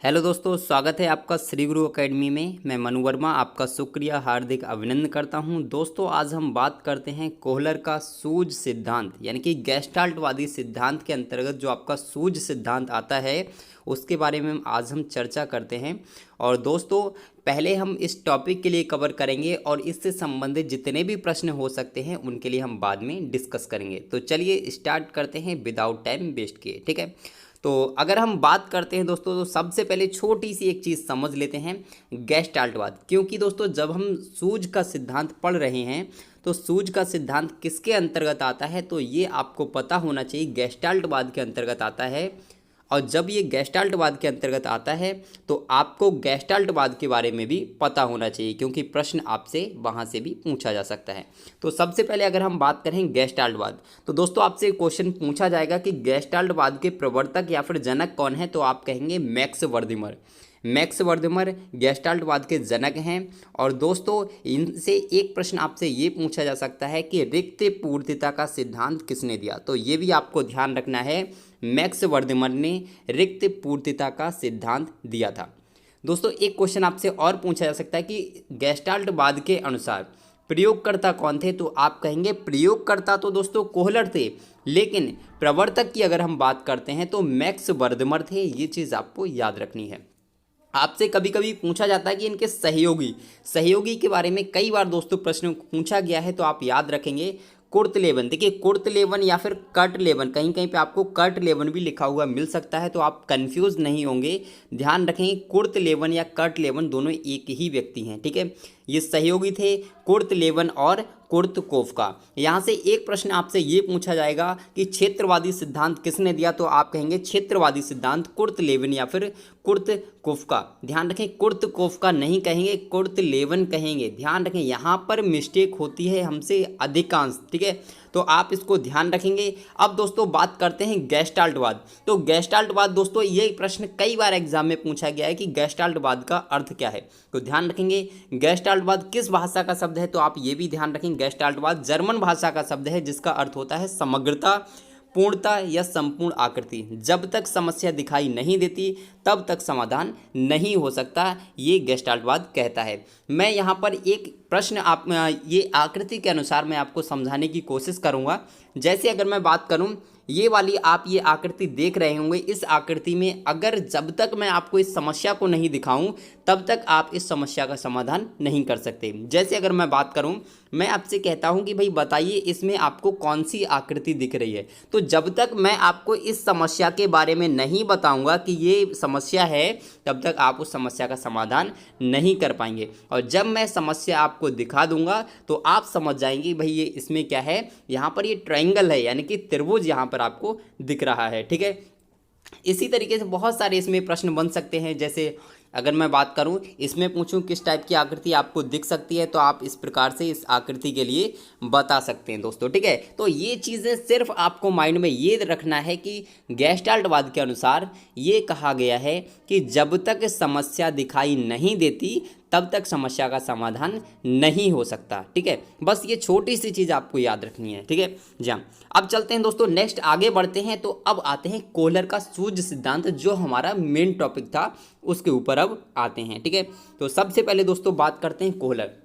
Hello दोस्तों, स्वागत है आपका श्री गुरु एकेडमी में। मैं मनु वर्मा आपका शुक्रिया हार्दिक अभिनंदन करता हूं। दोस्तों, आज हम बात करते हैं कोहलर का सूझ सिद्धांत यानी कि गेस्टाल्टवादी सिद्धांत के अंतर्गत जो आपका सूझ सिद्धांत आता है उसके बारे में आज हम चर्चा करते हैं। और दोस्तों, पहले हम इस टॉपिक के लिए कवर करेंगे और इससे संबंधित जितने भी प्रश्न हो सकते हैं उनके लिए हम बाद में डिस्कस करेंगे। तो चलिए स्टार्ट करते हैं विदाउट टाइम वेस्ट किए, ठीक है। तो अगर हम बात करते हैं दोस्तों, तो सबसे पहले छोटी सी एक चीज़ समझ लेते हैं गेस्टाल्टवाद। क्योंकि दोस्तों, जब हम सूझ का सिद्धांत पढ़ रहे हैं तो सूझ का सिद्धांत किसके अंतर्गत आता है, तो ये आपको पता होना चाहिए, गेस्टाल्टवाद के अंतर्गत आता है। और जब ये गेस्टाल्टवाद के अंतर्गत आता है तो आपको गेस्टाल्टवाद के बारे में भी पता होना चाहिए, क्योंकि प्रश्न आपसे वहाँ से भी पूछा जा सकता है। तो सबसे पहले अगर हम बात करें गेस्टाल्टवाद, तो दोस्तों आपसे क्वेश्चन पूछा जाएगा कि गेस्टाल्टवाद के प्रवर्तक या फिर जनक कौन है, तो आप कहेंगे मैक्स वर्दिमर। मैक्स वर्दिमर गेस्टाल्टवाद के जनक हैं। और दोस्तों, इनसे एक प्रश्न आपसे ये पूछा जा सकता है कि रिक्त पूर्तिता का सिद्धांत किसने दिया, तो ये भी आपको ध्यान रखना है, मैक्स वर्दिमर ने रिक्त पूर्तिता का सिद्धांत दिया था। दोस्तों, एक क्वेश्चन आपसे और पूछा जा सकता है कि गेस्टाल्टवाद के अनुसार प्रयोगकर्ता कौन थे, तो आप कहेंगे प्रयोगकर्ता तो दोस्तों कोहलर थे, लेकिन प्रवर्तक की अगर हम बात करते हैं तो मैक्स वर्दिमर थे। ये चीज़ आपको याद रखनी है। आपसे कभी कभी पूछा जाता है कि इनके सहयोगी के बारे में कई बार दोस्तों प्रश्न पूछा गया है, तो आप याद रखेंगे कुर्तलेवन। देखिए, कुर्तलेवन या फिर कर्टलेवन, कहीं कहीं पे आपको कर्टलेवन भी लिखा हुआ मिल सकता है, तो आप कंफ्यूज नहीं होंगे। ध्यान रखेंगे, कुर्तलेवन या कर्टलेवन दोनों एक ही व्यक्ति हैं, ठीक है। ये सहयोगी थे कुर्तलेवन और कुर्तकोफ। यहाँ से एक प्रश्न आपसे ये पूछा जाएगा कि क्षेत्रवादी सिद्धांत किसने दिया, तो आप कहेंगे क्षेत्रवादी सिद्धांत कुर्तलेवन या फिर कुर्तकोफ। ध्यान रखें, कुर्तकोफ नहीं कहेंगे, कुर्तलेवन कहेंगे। ध्यान रखें, यहाँ पर मिस्टेक होती है हमसे अधिकांश, ठीक है, तो आप इसको ध्यान रखेंगे। अब दोस्तों बात करते हैं गेस्टाल्टवाद। तो गेस्टाल्टवाद दोस्तों, ये प्रश्न कई बार एग्जाम में पूछा गया है कि गेस्टाल्टवाद का अर्थ क्या है, तो ध्यान रखेंगे गेस्टाल्टवाद किस भाषा का शब्द है, तो आप ये भी ध्यान रखेंगे गेस्टाल्टवाद जर्मन भाषा का शब्द है, जिसका अर्थ होता है समग्रता, पूर्णता या संपूर्ण आकृति। जब तक समस्या दिखाई नहीं देती तब तक समाधान नहीं हो सकता, ये गेस्टाल्टवाद कहता है। मैं यहाँ पर एक प्रश्न आप ये आकृति के अनुसार मैं आपको समझाने की कोशिश करूँगा। जैसे अगर मैं बात करूँ, ये वाली आप ये आकृति देख रहे होंगे, इस आकृति में अगर जब तक मैं आपको इस समस्या को नहीं दिखाऊं तब तक आप इस समस्या का समाधान नहीं कर सकते। जैसे अगर मैं बात करूं, मैं आपसे कहता हूं कि भाई बताइए इसमें आपको कौन सी आकृति दिख रही है, तो जब तक मैं आपको इस समस्या के बारे में नहीं बताऊंगा कि ये समस्या है, तब तक आप उस समस्या का समाधान नहीं कर पाएंगे। और जब मैं समस्या आपको दिखा दूंगा तो आप समझ जाएंगे भाई ये इसमें क्या है। यहाँ पर ये ट्रायंगल है, यानी कि त्रिभुज यहाँ पर आपको दिख रहा है, ठीक है। इसी तरीके से बहुत सारे इसमें प्रश्न बन सकते हैं। जैसे अगर मैं बात करूं, इसमें पूछूं किस टाइप की आकृति आपको दिख सकती है, तो आप इस प्रकार से इस आकृति के लिए बता सकते हैं दोस्तों, ठीक है। तो ये चीज़ें सिर्फ आपको माइंड में ये रखना है कि गेस्टाल्टवाद के अनुसार ये कहा गया है कि जब तक समस्या दिखाई नहीं देती तब तक समस्या का समाधान नहीं हो सकता, ठीक है। बस ये छोटी सी चीज़ आपको याद रखनी है, ठीक है जी हाँ। अब चलते हैं दोस्तों, नेक्स्ट आगे बढ़ते हैं। तो अब आते हैं कोहलर का सूझ सिद्धांत, जो हमारा मेन टॉपिक था, उसके ऊपर अब आते हैं, ठीक है। तो सबसे पहले दोस्तों बात करते हैं कोहलर।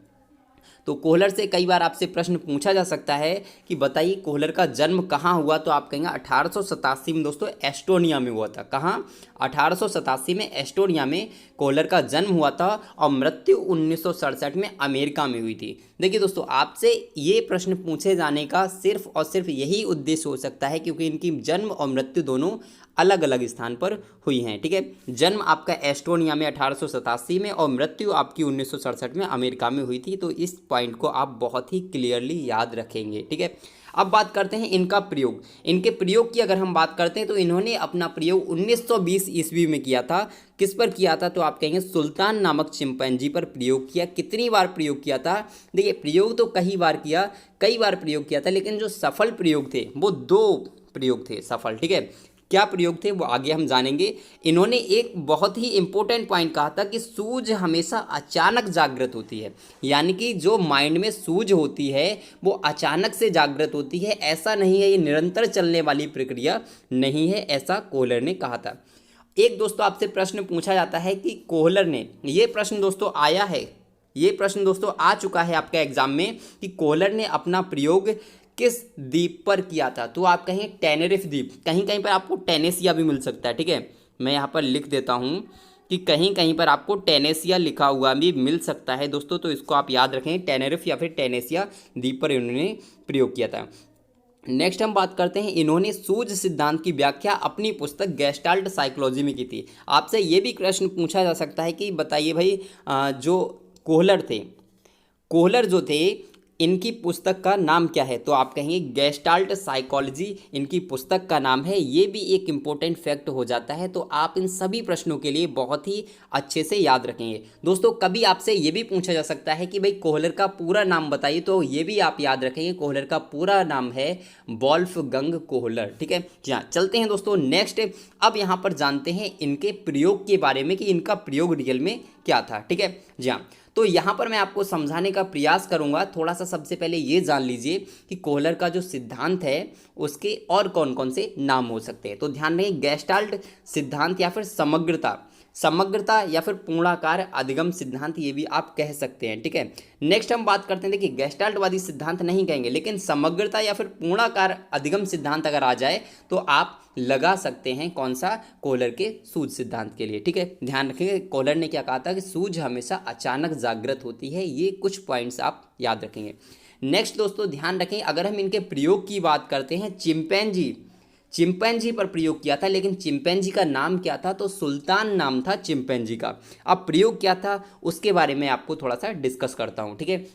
तो कोहलर से कई बार आपसे प्रश्न पूछा जा सकता है कि बताइए कोहलर का जन्म कहाँ हुआ, तो आप कहेंगे 1887 में दोस्तों एस्टोनिया में हुआ था। कहाँ? 1887 में एस्टोनिया में कोहलर का जन्म हुआ था और मृत्यु 1967 में अमेरिका में हुई थी। देखिए दोस्तों, आपसे ये प्रश्न पूछे जाने का सिर्फ और सिर्फ यही उद्देश्य हो सकता है क्योंकि इनकी जन्म और मृत्यु दोनों अलग अलग स्थान पर हुई हैं, ठीक है। जन्म आपका एस्टोनिया में 1887 में और मृत्यु आपकी 1967 में अमेरिका में हुई थी। तो इस पॉइंट को आप बहुत ही क्लियरली याद रखेंगे, ठीक है। अब बात करते हैं इनका प्रयोग। इनके प्रयोग की अगर हम बात करते हैं तो इन्होंने अपना प्रयोग 1920 ईस्वी में किया था। किस पर किया था, तो आप कहेंगे सुल्तान नामक चिंपैंजी पर प्रयोग किया। कितनी बार प्रयोग किया था? देखिए, प्रयोग तो कई बार प्रयोग किया था, लेकिन जो सफल प्रयोग थे वो 2 प्रयोग थे सफल, ठीक है। क्या प्रयोग थे वो आगे हम जानेंगे। इन्होंने एक बहुत ही इंपॉर्टेंट पॉइंट कहा था कि सूझ हमेशा अचानक जागृत होती है, यानी कि जो माइंड में सूझ होती है वो अचानक से जागृत होती है, ऐसा नहीं है, ये निरंतर चलने वाली प्रक्रिया नहीं है, ऐसा कोहलर ने कहा था। एक दोस्तों आपसे प्रश्न पूछा जाता है कि कोहलर ने, ये प्रश्न दोस्तों आया है, ये प्रश्न दोस्तों आ चुका है आपका एग्जाम में कि कोहलर ने अपना प्रयोग किस द्वीप पर किया था। तो आप कहें टेनेरिफ द्वीप, कहीं कहीं पर आपको टेनेसिया भी मिल सकता है, ठीक है, मैं यहाँ पर लिख देता हूँ कि कहीं कहीं पर आपको टेनेसिया लिखा हुआ भी मिल सकता है दोस्तों, तो इसको आप याद रखें, टेनेरिफ या फिर टेनेसिया द्वीप पर इन्होंने प्रयोग किया था। नेक्स्ट हम बात करते हैं, इन्होंने सूझ सिद्धांत की व्याख्या अपनी पुस्तक गेस्टाल्ट साइकोलॉजी में की थी। आपसे ये भी प्रश्न पूछा जा सकता है कि बताइए भाई, जो कोहलर थे, कोहलर जो थे, इनकी पुस्तक का नाम क्या है। तो आप कहेंगे गेस्टाल्ट साइकोलॉजी इनकी पुस्तक का नाम है। ये भी एक इम्पोर्टेंट फैक्ट हो जाता है, तो आप इन सभी प्रश्नों के लिए बहुत ही अच्छे से याद रखेंगे दोस्तों। कभी आपसे ये भी पूछा जा सकता है कि भाई कोहलर का पूरा नाम बताइए, तो ये भी आप याद रखेंगे, कोहलर का पूरा नाम है वोल्फगंग कोहलर, ठीक है जी हाँ। चलते हैं दोस्तों नेक्स्ट, अब यहाँ पर जानते हैं इनके प्रयोग के बारे में कि इनका प्रयोग रियल में क्या था, ठीक है जी हाँ। तो यहाँ पर मैं आपको समझाने का प्रयास करूँगा। थोड़ा सा सबसे पहले ये जान लीजिए कि कोहलर का जो सिद्धांत है उसके और कौन कौन से नाम हो सकते हैं। तो ध्यान रखें, गेस्टाल्ट सिद्धांत या फिर समग्रता या फिर पूर्णाकार अधिगम सिद्धांत, ये भी आप कह सकते हैं, ठीक है। नेक्स्ट हम बात करते हैं, देखिए गेस्टाल्टवादी सिद्धांत नहीं कहेंगे, लेकिन समग्रता या फिर पूर्णाकार अधिगम सिद्धांत अगर आ जाए तो आप लगा सकते हैं कौन सा, कोहलर के सूझ सिद्धांत के लिए, ठीक है। ध्यान रखेंगे कोहलर ने क्या कहा था कि सूझ हमेशा अचानक जागृत होती है, ये कुछ पॉइंट्स आप याद रखेंगे। नेक्स्ट दोस्तों ध्यान रखें, अगर हम इनके प्रयोग की बात करते हैं, चिंपैंजी पर प्रयोग किया था, लेकिन चिंपैंजी का नाम क्या था, तो सुल्तान नाम था चिंपैंजी का। अब प्रयोग क्या था उसके बारे में आपको थोड़ा सा डिस्कस करता हूँ, ठीक है।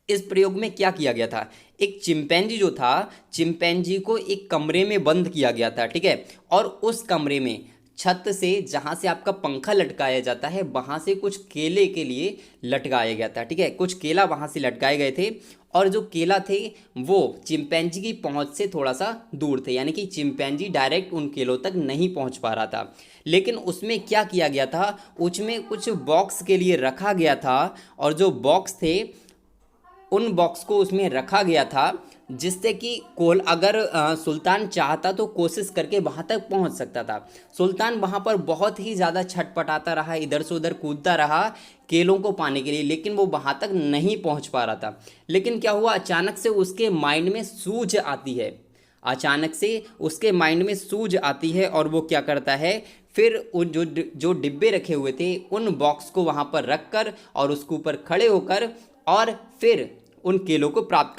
इस प्रयोग में क्या किया गया था, एक चिंपैंजी जो था, चिंपैंजी को एक कमरे में बंद किया गया था, ठीक है। और उस कमरे में छत से, जहाँ से आपका पंखा लटकाया जाता है, वहाँ से कुछ केले के लिए लटकाया गया था, ठीक है। कुछ केला वहाँ से लटकाए गए थे, और जो केला थे वो चिंपैंजी की पहुँच से थोड़ा सा दूर थे, यानी कि चिंपैंजी डायरेक्ट उन केलों तक नहीं पहुँच पा रहा था। लेकिन उसमें क्या किया गया था, उसमें कुछ बॉक्स के लिए रखा गया था, और जो बॉक्स थे उन बॉक्स को उसमें रखा गया था, जिससे कि अगर सुल्तान चाहता तो कोशिश करके वहाँ तक पहुँच सकता था। सुल्तान वहाँ पर बहुत ही ज़्यादा छटपटाता रहा, इधर से उधर कूदता रहा केलों को पाने के लिए, लेकिन वो वहाँ तक नहीं पहुँच पा रहा था। लेकिन क्या हुआ, अचानक से उसके माइंड में सूझ आती है, अचानक से उसके माइंड में सूझ आती है, और वो क्या करता है, फिर उन जो डिब्बे रखे हुए थे उन बॉक्स को वहाँ पर रख कर और उसके ऊपर खड़े होकर और फिर उन केलों को प्राप्त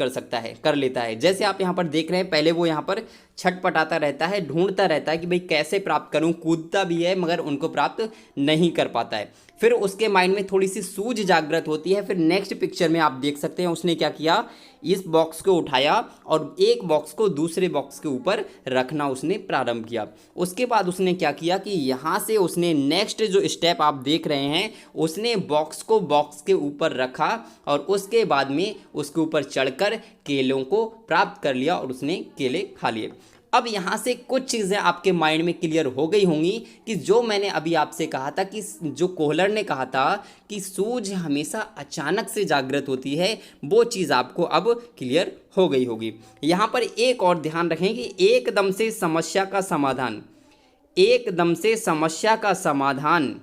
कर लेता है। जैसे आप यहाँ पर देख रहे हैं, पहले वो यहाँ पर छटपटाता रहता है, ढूंढता रहता है कि भाई कैसे प्राप्त करूँ, कूदता भी है मगर उनको प्राप्त नहीं कर पाता है। फिर उसके माइंड में थोड़ी सी सूझ जागृत होती है। फिर नेक्स्ट पिक्चर में आप देख सकते हैं उसने क्या किया, इस बॉक्स को उठाया और एक बॉक्स को दूसरे बॉक्स के ऊपर रखना उसने प्रारंभ किया। उसके बाद उसने क्या किया कि यहाँ से उसने नेक्स्ट जो स्टेप आप देख रहे हैं, उसने बॉक्स को बॉक्स के ऊपर रखा और उसके बाद में उसके ऊपर चढ़कर केलों को प्राप्त कर लिया और उसने केले खा लिए। अब यहाँ से कुछ चीज़ें आपके माइंड में क्लियर हो गई होंगी कि जो मैंने अभी आपसे कहा था कि जो कोहलर ने कहा था कि सूझ हमेशा अचानक से जागृत होती है, वो चीज़ आपको अब क्लियर हो गई होगी। यहाँ पर एक और ध्यान रखें कि एकदम से समस्या का समाधान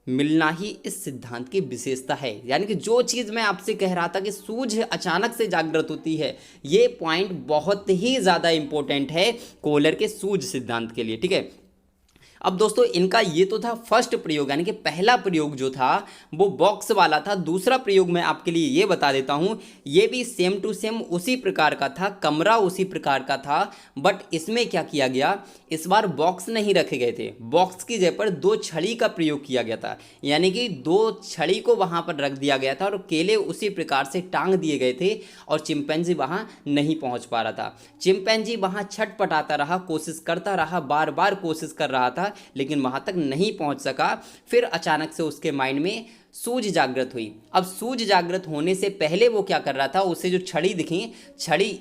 मिलना ही इस सिद्धांत की विशेषता है। यानी कि जो चीज़ मैं आपसे कह रहा था कि सूझ अचानक से जागृत होती है, ये पॉइंट बहुत ही ज़्यादा इंपॉर्टेंट है कोहलर के सूझ सिद्धांत के लिए, ठीक है। अब दोस्तों इनका ये तो था फर्स्ट प्रयोग, यानी कि पहला प्रयोग जो था वो बॉक्स वाला था। दूसरा प्रयोग मैं आपके लिए ये बता देता हूँ, ये भी सेम टू सेम उसी प्रकार का था, कमरा उसी प्रकार का था, बट इसमें क्या किया गया, इस बार बॉक्स नहीं रखे गए थे, बॉक्स की जगह पर दो छड़ी का प्रयोग किया गया था। यानी कि दो छड़ी को वहाँ पर रख दिया गया था और केले उसी प्रकार से टांग दिए गए थे और चिंपैंजी वहाँ नहीं पहुँच पा रहा था। चिंपैंजी वहाँ छटपटाता रहा, कोशिश करता रहा, बार बार कोशिश कर रहा था, लेकिन वहां तक नहीं पहुंच सका। फिर अचानक से उसके माइंड में सूझ जागृत हुई। अब सूझ जागृत होने से पहले वो क्या कर रहा था, उसे जो छड़ी दिखी,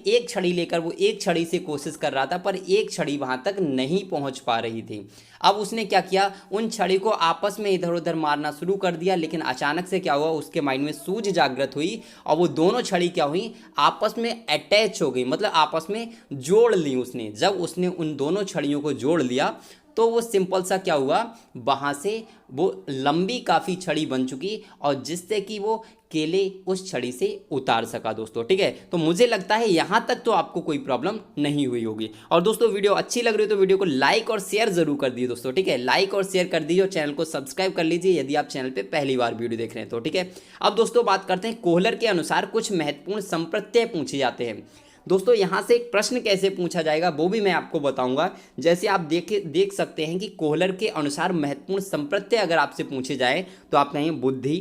एक छड़ी लेकर वो एक छड़ी से कोशिश कर रहा था, पर एक छड़ी वहां तक नहीं पहुंच पा रही थी। अब उसने क्या किया, उन छड़ी को आपस में इधर उधर मारना शुरू कर दिया, लेकिन अचानक से क्या हुआ, उसके माइंड में सूझ जागृत हुई और वो दोनों छड़ी क्या हुई, आपस में अटैच हो गई, मतलब आपस में जोड़ ली उसने। जब उसने उन दोनों छड़ियों को जोड़ लिया तो वो सिंपल सा क्या हुआ, वहाँ से वो लंबी काफ़ी छड़ी बन चुकी और जिससे कि वो केले उस छड़ी से उतार सका दोस्तों। ठीक है, तो मुझे लगता है यहाँ तक तो आपको कोई प्रॉब्लम नहीं हुई होगी। और दोस्तों वीडियो अच्छी लग रही हो तो वीडियो को लाइक और शेयर जरूर कर दीजिए दोस्तों। ठीक है, लाइक और शेयर कर दीजिए और चैनल को सब्सक्राइब कर लीजिए यदि आप चैनल पे पहली बार वीडियो देख रहे हैं तो। ठीक है, अब दोस्तों बात करते हैं कोहलर के अनुसार कुछ महत्वपूर्ण संप्रत्यय पूछे जाते हैं। दोस्तों यहाँ से एक प्रश्न कैसे पूछा जाएगा वो भी मैं आपको बताऊंगा। जैसे आप देख सकते हैं कि कोहलर के अनुसार महत्वपूर्ण संप्रत्यय अगर आपसे पूछे जाए तो आप कहें बुद्धि,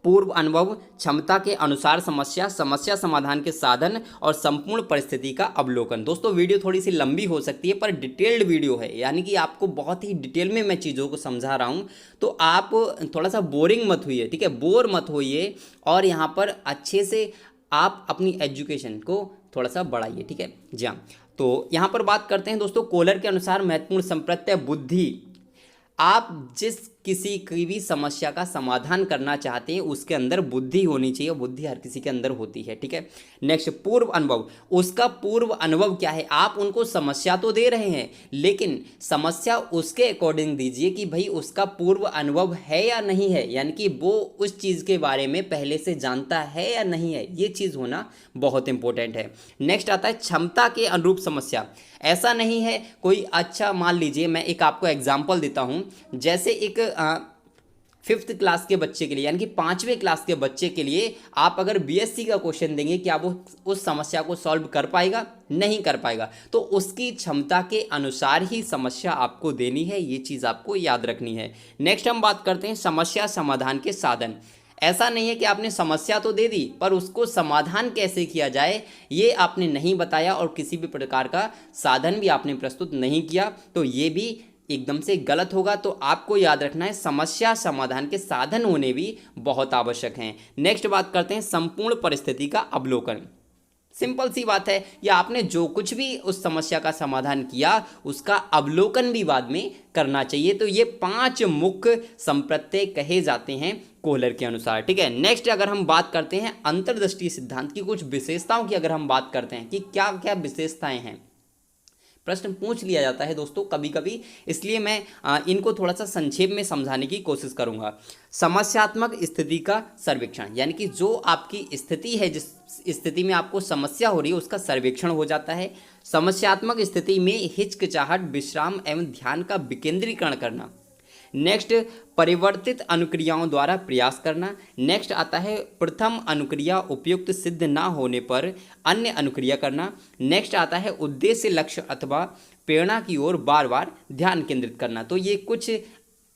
पूर्व अनुभव, क्षमता के अनुसार समस्या, समस्या समाधान के साधन और संपूर्ण परिस्थिति का अवलोकन। दोस्तों वीडियो थोड़ी सी लंबी हो सकती है पर डिटेल्ड वीडियो है, यानी कि आपको बहुत ही डिटेल में मैं चीज़ों को समझा रहा हूँ, तो आप थोड़ा सा बोरिंग मत होइए। ठीक है, बोर मत होइए और यहाँ पर अच्छे से आप अपनी एजुकेशन को थोड़ा सा बढ़ाइए। ठीक है जी हाँ, तो यहाँ पर बात करते हैं दोस्तों कोहलर के अनुसार महत्वपूर्ण संप्रत्यय बुद्धि। आप जिस किसी की भी समस्या का समाधान करना चाहते हैं उसके अंदर बुद्धि होनी चाहिए, बुद्धि हर किसी के अंदर होती है। ठीक है, नेक्स्ट पूर्व अनुभव। उसका पूर्व अनुभव क्या है, आप उनको समस्या तो दे रहे हैं लेकिन समस्या उसके अकॉर्डिंग दीजिए कि भाई उसका पूर्व अनुभव है या नहीं है, यानी कि वो उस चीज़ के बारे में पहले से जानता है या नहीं है, ये चीज़ होना बहुत इंपॉर्टेंट है। नेक्स्ट आता है क्षमता के अनुरूप समस्या। ऐसा नहीं है कोई, अच्छा मान लीजिए मैं एक आपको एग्जाम्पल देता हूँ, जैसे एक 5th क्लास के बच्चे के लिए यानी कि 5वें क्लास के बच्चे के लिए आप अगर बीएससी का क्वेश्चन देंगे क्या वो उस समस्या को सॉल्व कर पाएगा, नहीं कर पाएगा। तो उसकी क्षमता के अनुसार ही समस्या आपको देनी है, ये चीज़ आपको याद रखनी है। नेक्स्ट हम बात करते हैं समस्या समाधान के साधन। ऐसा नहीं है कि आपने समस्या तो दे दी पर उसको समाधान कैसे किया जाए ये आपने नहीं बताया और किसी भी प्रकार का साधन भी आपने प्रस्तुत नहीं किया, तो ये भी एकदम से गलत होगा। तो आपको याद रखना है समस्या समाधान के साधन होने भी बहुत आवश्यक हैं। नेक्स्ट बात करते हैं संपूर्ण परिस्थिति का अवलोकन। सिंपल सी बात है, या आपने जो कुछ भी उस समस्या का समाधान किया उसका अवलोकन भी बाद में करना चाहिए। तो ये 5 मुख्य संप्रत्यय कहे जाते हैं कोहलर के अनुसार। ठीक है, नेक्स्ट अगर हम बात करते हैं अंतर्दृष्टि सिद्धांत की कुछ विशेषताओं की, अगर हम बात करते हैं कि क्या क्या विशेषताएं हैं, प्रश्न पूछ लिया जाता है दोस्तों कभी कभी, इसलिए मैं इनको थोड़ा सा संक्षेप में समझाने की कोशिश करूंगा। समस्यात्मक स्थिति का सर्वेक्षण, यानी कि जो आपकी स्थिति है, जिस स्थिति में आपको समस्या हो रही है उसका सर्वेक्षण हो जाता है। समस्यात्मक स्थिति में हिचकिचाहट, विश्राम एवं ध्यान का विकेंद्रीकरण करना। नेक्स्ट परिवर्तित अनुक्रियाओं द्वारा प्रयास करना। नेक्स्ट आता है प्रथम अनुक्रिया उपयुक्त सिद्ध ना होने पर अन्य अनुक्रिया करना। नेक्स्ट आता है उद्देश्य, लक्ष्य अथवा प्रेरणा की ओर बार बार ध्यान केंद्रित करना। तो ये कुछ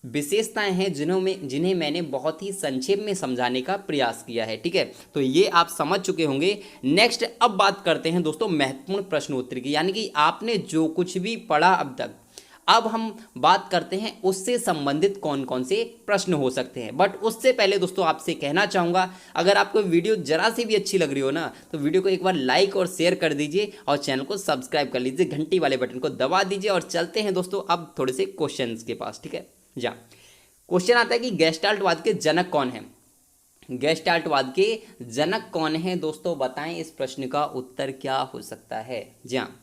विशेषताएं हैं जिन्हें मैंने बहुत ही संक्षेप में समझाने का प्रयास किया है। ठीक है, तो ये आप समझ चुके होंगे। नेक्स्ट अब बात करते हैं दोस्तों महत्वपूर्ण प्रश्नोत्तर की, यानी कि आपने जो कुछ भी पढ़ा अब तक, अब हम बात करते हैं उससे संबंधित कौन कौन से प्रश्न हो सकते हैं। बट उससे पहले दोस्तों आपसे कहना चाहूँगा, अगर आपको वीडियो जरा सी भी अच्छी लग रही हो ना तो वीडियो को एक बार लाइक और शेयर कर दीजिए और चैनल को सब्सक्राइब कर लीजिए, घंटी वाले बटन को दबा दीजिए। और चलते हैं दोस्तों अब थोड़े से क्वेश्चन के पास। ठीक है, जा क्वेश्चन आता है कि गेस्टाल्टवाद के जनक कौन है। गेस्टाल्टवाद के जनक कौन है दोस्तों, बताएं इस प्रश्न का उत्तर क्या हो सकता है। जी हाँ,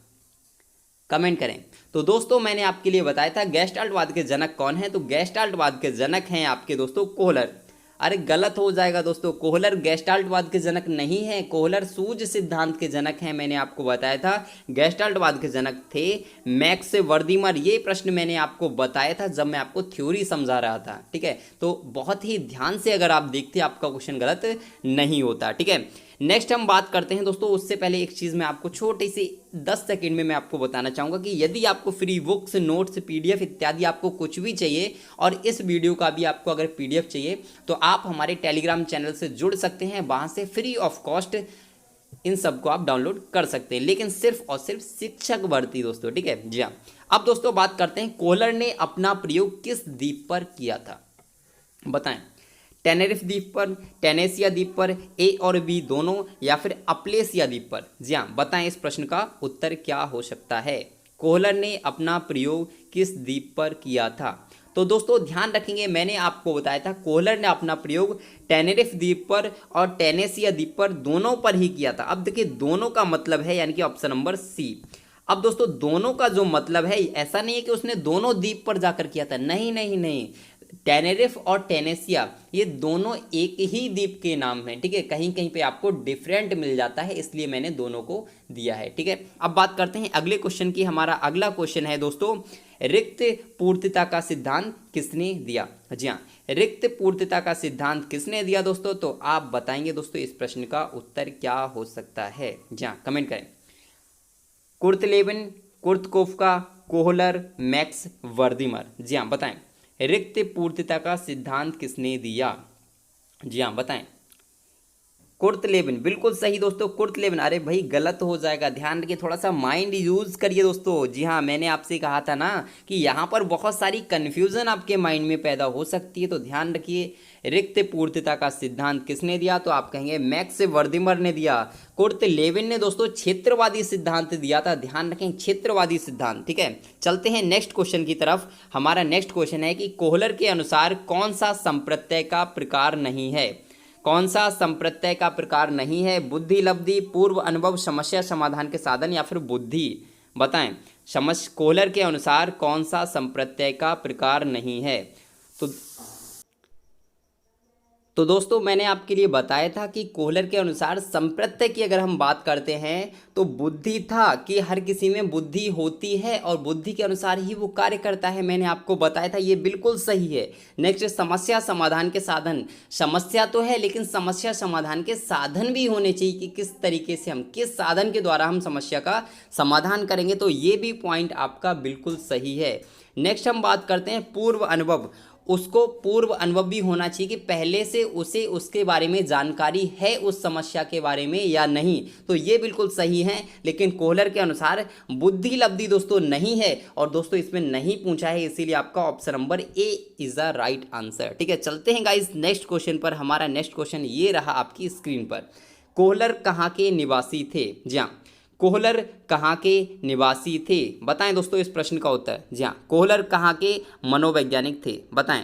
कमेंट करें। तो दोस्तों मैंने आपके लिए बताया था गेस्टाल्टवाद के जनक कौन है, तो गेस्टाल्टवाद के जनक हैं आपके दोस्तों कोहलर। अरे गलत हो जाएगा दोस्तों, कोहलर गेस्टाल्टवाद के जनक नहीं है, कोहलर सूझ सिद्धांत के जनक हैं। मैंने आपको बताया था गेस्टाल्टवाद के जनक थे मैक्स वर्दीमर। ये प्रश्न मैंने आपको बताया था जब मैं आपको थ्योरी समझा रहा था। ठीक है, तो बहुत ही ध्यान से अगर आप देखते आपका क्वेश्चन गलत नहीं होता। ठीक है, नेक्स्ट हम बात करते हैं दोस्तों, उससे पहले एक चीज़ मैं आपको छोटी सी 10 सेकंड में मैं आपको बताना चाहूँगा कि यदि आपको फ्री बुक्स, नोट्स, पीडीएफ इत्यादि आपको कुछ भी चाहिए और इस वीडियो का भी आपको अगर पीडीएफ चाहिए तो आप हमारे टेलीग्राम चैनल से जुड़ सकते हैं, वहाँ से फ्री ऑफ कॉस्ट इन सबको आप डाउनलोड कर सकते हैं, लेकिन सिर्फ और सिर्फ शिक्षक भर्ती दोस्तों। ठीक है जी हाँ, अब दोस्तों बात करते हैं कोहलर ने अपना प्रयोग किस द्वीप पर किया था, बताएं। टेनेरिफ द्वीप पर, टेनेसिया द्वीप पर, ए और बी दोनों, या फिर अपलेसिया द्वीप पर। जी हाँ, बताएं इस प्रश्न का उत्तर क्या हो सकता है। कोहलर ने अपना प्रयोग किस द्वीप पर किया था। तो दोस्तों ध्यान रखेंगे, मैंने आपको बताया था कोहलर ने अपना प्रयोग टेनेरिफ द्वीप पर और टेनेसिया द्वीप पर दोनों पर ही किया था। अब देखिए दोनों का मतलब है यानी कि ऑप्शन नंबर सी। अब दोस्तों दोनों का जो मतलब है, ऐसा नहीं है कि उसने दोनों द्वीप पर जाकर किया था, नहीं नहीं नहीं। टेनेरिफ और टेनेसिया ये दोनों एक ही द्वीप के नाम हैं, ठीक है। कहीं कहीं पे आपको डिफरेंट मिल जाता है, इसलिए मैंने दोनों को दिया है, ठीक है। अब बात करते हैं अगले क्वेश्चन की। हमारा अगला क्वेश्चन है दोस्तों, रिक्त पूर्तता का सिद्धांत किसने दिया? जी हाँ, रिक्त पूर्तता का सिद्धांत किसने दिया दोस्तों? तो आप बताएंगे दोस्तों इस प्रश्न का उत्तर क्या हो सकता है? जी हाँ, कमेंट करें। कुर्तलेबिन, कुर्तकोफका, कोहलर, मैक्स वर्दिमर। जी हाँ बताएं, रिक्त पूर्तता का सिद्धांत किसने दिया? जी हाँ बताएं। कुर्तलेबिन, बिल्कुल सही दोस्तों, कुर्तलेबिन। अरे भाई गलत हो जाएगा, ध्यान रखिए, थोड़ा सा माइंड यूज करिए दोस्तों। जी हाँ, मैंने आपसे कहा था ना कि यहाँ पर बहुत सारी कन्फ्यूजन आपके माइंड में पैदा हो सकती है, तो ध्यान रखिए। रिक्त पूर्तता का सिद्धांत किसने दिया? तो आप कहेंगे मैक्स वर्दिमर ने दिया। कुर्तलेबिन ने दोस्तों क्षेत्रवादी सिद्धांत दिया था, ध्यान रखें, क्षेत्रवादी सिद्धांत, ठीक है। चलते हैं नेक्स्ट क्वेश्चन की तरफ। हमारा नेक्स्ट क्वेश्चन है कि कोहलर के अनुसार कौन सा संप्रत्यय का प्रकार नहीं है? कौन सा संप्रत्यय का प्रकार नहीं है? बुद्धि लब्धि, पूर्व अनुभव, समस्या समाधान के साधन या फिर बुद्धि? बताएं, कोहलर के अनुसार कौन सा संप्रत्यय का प्रकार नहीं है? तो दोस्तों मैंने आपके लिए बताया था कि कोहलर के अनुसार संप्रत्यय की अगर हम बात करते हैं तो बुद्धि था, कि हर किसी में बुद्धि होती है और बुद्धि के अनुसार ही वो कार्य करता है, मैंने आपको बताया था, ये बिल्कुल सही है। नेक्स्ट, समस्या समाधान के साधन, समस्या तो है लेकिन समस्या समाधान के साधन भी होने चाहिए, कि किस तरीके से हम, किस साधन के द्वारा हम समस्या का समाधान करेंगे, तो ये भी पॉइंट आपका बिल्कुल सही है। नेक्स्ट हम बात करते हैं पूर्व अनुभव। उसको पूर्व अनुभव भी होना चाहिए कि पहले से उसे उसके बारे में जानकारी है, उस समस्या के बारे में या नहीं, तो ये बिल्कुल सही है। लेकिन कोहलर के अनुसार बुद्धि लब्धि दोस्तों नहीं है, और दोस्तों इसमें नहीं पूछा है, इसीलिए आपका option number A is the right answer, ठीक है। चलते हैं गाइस नेक्स्ट क्वेश्चन पर। हमारा नेक्स्ट क्वेश्चन ये रहा आपकी स्क्रीन पर, कोहलर कहाँ के निवासी थे? जी हाँ, कोहलर कहाँ के निवासी थे? बताएं दोस्तों इस प्रश्न का उत्तर। जी हाँ, कोहलर कहाँ के मनोवैज्ञानिक थे? बताएं।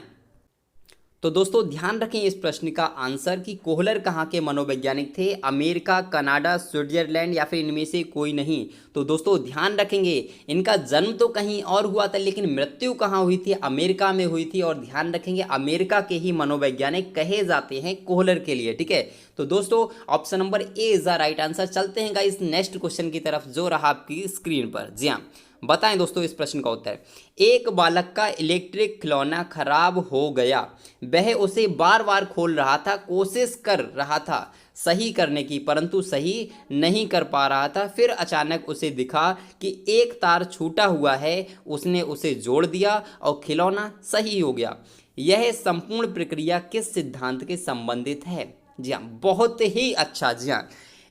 तो दोस्तों ध्यान रखें इस प्रश्न का आंसर कि कोहलर कहाँ के मनोवैज्ञानिक थे? अमेरिका, कनाडा, स्विट्जरलैंड या फिर इनमें से कोई नहीं? तो दोस्तों ध्यान रखेंगे, इनका जन्म तो कहीं और हुआ था लेकिन मृत्यु कहाँ हुई थी? अमेरिका में हुई थी, और ध्यान रखेंगे अमेरिका के ही मनोवैज्ञानिक कहे जाते हैं कोहलर के लिए, ठीक है। तो दोस्तों option number A is the right answer. चलते हैं गाइस नेक्स्ट क्वेश्चन की तरफ जो रहा आपकी स्क्रीन पर। जी हाँ, बताएं दोस्तों इस प्रश्न का उत्तर। एक बालक का इलेक्ट्रिक खिलौना खराब हो गया, वह उसे बार बार खोल रहा था, कोशिश कर रहा था सही करने की, परंतु सही नहीं कर पा रहा था। फिर अचानक उसे दिखा कि एक तार छूटा हुआ है, उसने उसे जोड़ दिया और खिलौना सही हो गया। यह संपूर्ण प्रक्रिया किस सिद्धांत के संबंधित है? जी हाँ, बहुत ही अच्छा। जी हाँ,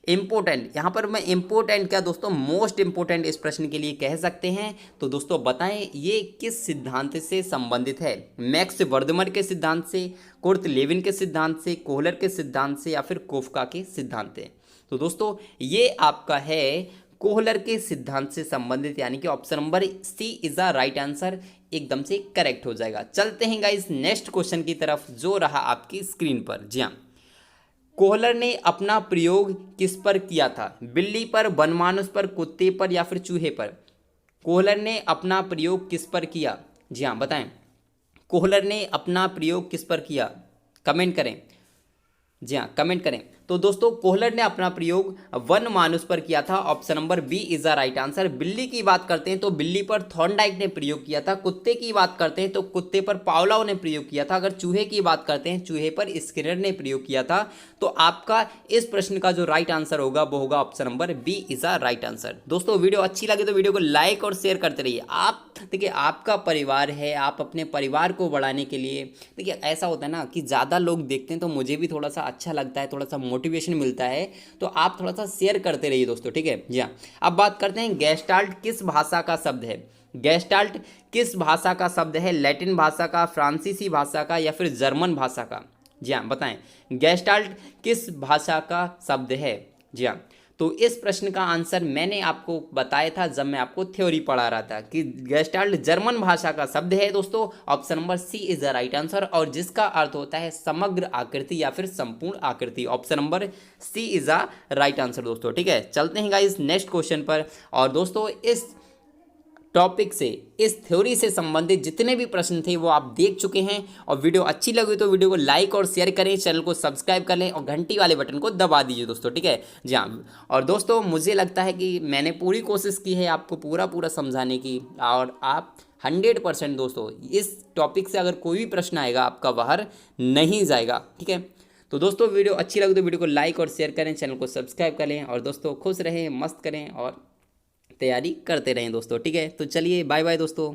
इम्पोर्टेंट, यहाँ पर मैं इम्पोर्टेंट क्या दोस्तों, मोस्ट इम्पोर्टेंट इस प्रश्न के लिए कह सकते हैं। तो दोस्तों बताएं ये किस सिद्धांत से संबंधित है? मैक्स वर्दमर के सिद्धांत से, कुर्तलेविन के सिद्धांत से, कोहलर के सिद्धांत से या फिर कोफका के सिद्धांत से? तो दोस्तों ये आपका है कोहलर के सिद्धांत से संबंधित, यानी कि option number C is the right answer, एकदम से करेक्ट हो जाएगा। चलते हैं गाइस नेक्स्ट क्वेश्चन की तरफ जो रहा आपकी स्क्रीन पर। जी हाँ, कोहलर ने अपना प्रयोग किस पर किया था? बिल्ली पर, बनमानुष पर, कुत्ते पर या फिर चूहे पर? कोहलर ने अपना प्रयोग किस पर किया? जी हाँ बताएं, कोहलर ने अपना प्रयोग किस पर किया? कमेंट करें। जी हाँ कमेंट करें। तो दोस्तों कोहलर ने अपना प्रयोग वन मानुष पर किया था, option number B is the right answer. बिल्ली की बात करते हैं तो बिल्ली पर थॉर्नडाइक ने प्रयोग किया था। कुत्ते की बात करते हैं तो कुत्ते पर पावलोव ने प्रयोग किया था। अगर चूहे की बात करते हैं चूहे पर स्किनर ने प्रयोग किया था। तो आपका इस प्रश्न का जो राइट आंसर होगा वो होगा option number B is the right answer. दोस्तों वीडियो अच्छी लगे तो वीडियो को लाइक और शेयर करते रहिए। आप देखिए आपका परिवार है, आप अपने परिवार को बढ़ाने के लिए, देखिए ऐसा होता है ना कि ज़्यादा लोग देखते हैं तो मुझे भी थोड़ा सा अच्छा लगता है, थोड़ा सा मोटिवेशन मिलता है, तो आप थोड़ा सा शेयर करते रहिए दोस्तों, ठीक है। जी हाँ, अब बात करते हैं गेस्टाल्ट किस भाषा का शब्द है? गेस्टाल्ट किस भाषा का शब्द है? लैटिन भाषा का, फ्रांसीसी भाषा का या फिर जर्मन भाषा का? जी हाँ बताएं, गेस्टाल्ट किस भाषा का शब्द है? जी हाँ, तो इस प्रश्न का आंसर मैंने आपको बताया था जब मैं आपको थ्योरी पढ़ा रहा था कि गेस्टाल्ट जर्मन भाषा का शब्द है दोस्तों। Option number C is the right answer, और जिसका अर्थ होता है समग्र आकृति या फिर संपूर्ण आकृति। Option number C is the right answer दोस्तों। ठीक है, चलते हैं गाइस नेक्स्ट क्वेश्चन पर। और दोस्तों इस टॉपिक से, इस थ्योरी से संबंधित जितने भी प्रश्न थे वो आप देख चुके हैं। और वीडियो अच्छी लगी तो वीडियो को लाइक और शेयर करें, चैनल को सब्सक्राइब कर लें और घंटी वाले बटन को दबा दीजिए दोस्तों। ठीक है जी हाँ। और दोस्तों मुझे लगता है कि मैंने पूरी कोशिश की है आपको पूरा समझाने की, और आप 100% दोस्तों इस टॉपिक से अगर कोई भी प्रश्न आएगा आपका बाहर नहीं जाएगा। ठीक है, तो दोस्तों वीडियो अच्छी लगी तो वीडियो को लाइक और शेयर करें, चैनल को सब्सक्राइब करें, और दोस्तों खुश रहें, मस्त करें और तैयारी करते रहें दोस्तों। ठीक है, तो चलिए बाय बाय दोस्तों।